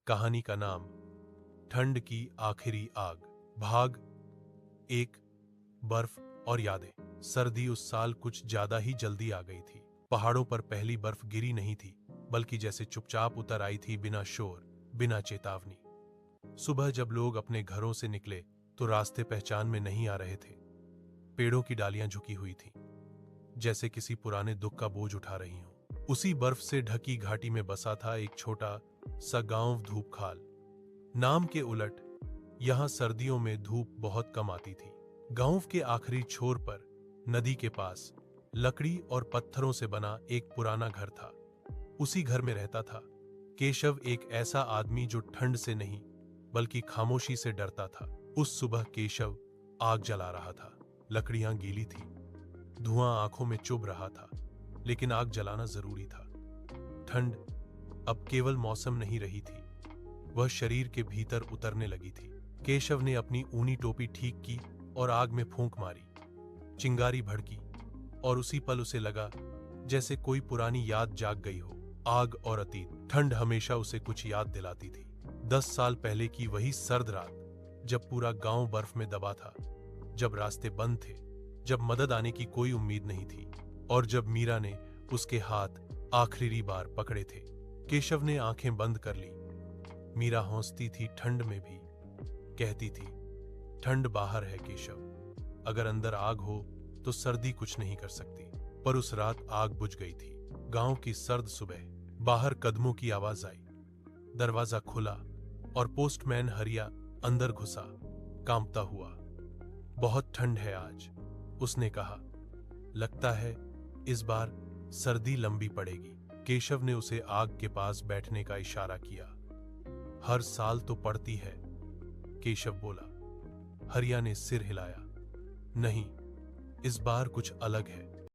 कहानी का नाम ठंड की आखिरी आग। भाग एक। बर्फ और यादें। सर्दी उस साल कुछ ज्यादा ही जल्दी आ गई थी। पहाड़ों पर पहली बर्फ गिरी नहीं थी, बल्कि जैसे चुपचाप उतर आई थी, बिना शोर, बिना चेतावनी। सुबह जब लोग अपने घरों से निकले तो रास्ते पहचान में नहीं आ रहे थे। पेड़ों की डालियां झुकी हुई थीं, जैसे किसी पुराने दुख का बोझ उठा रही हों। उसी बर्फ से ढकी घाटी में बसा था एक छोटा सा गांव, धूपखाल नाम के उलट। यहां सर्दियों में धूप बहुत कम आती थी। गांव के आखिरी छोर पर नदी के पास लकड़ी और पत्थरों से बना एक पुराना घर था। उसी घर में रहता था केशव, एक ऐसा आदमी जो ठंड से नहीं बल्कि खामोशी से डरता था। उस सुबह केशव आग जला रहा था। लकड़ियां गीली थी, धुआं आंखों में चुभ रहा था, लेकिन आग जलाना जरूरी था। ठंड अब केवल मौसम नहीं रही थी, वह शरीर के भीतर उतरने लगी थी। केशव ने अपनी ऊनी टोपी ठीक की और आग में फूंक मारी। चिंगारी भड़की और उसी पल उसे लगा जैसे कोई पुरानी याद जाग गई हो। आग और अतीत। ठंड हमेशा उसे कुछ याद दिलाती थी। 10 साल पहले की वही सर्द रात, जब पूरा गांव बर्फ में दबा था, जब रास्ते बंद थे, जब मदद आने की कोई उम्मीद नहीं थी, और जब मीरा ने उसके हाथ आखिरी बार पकड़े थे। केशव ने आंखें बंद कर ली। मीरा हौंसती थी ठंड में भी, कहती थी, ठंड बाहर है केशव, अगर अंदर आग हो तो सर्दी कुछ नहीं कर सकती। पर उस रात आग बुझ गई थी। गांव की सर्द सुबह, बाहर कदमों की आवाज आई, दरवाजा खुला और पोस्टमैन हरिया अंदर घुसा, कांपता हुआ। बहुत ठंड है आज, उसने कहा। लगता है इस बार सर्दी लंबी पड़ेगी। केशव ने उसे आग के पास बैठने का इशारा किया। हर साल तो पड़ती है, केशव बोला। हरिया ने सिर हिलाया। नहीं, इस बार कुछ अलग है।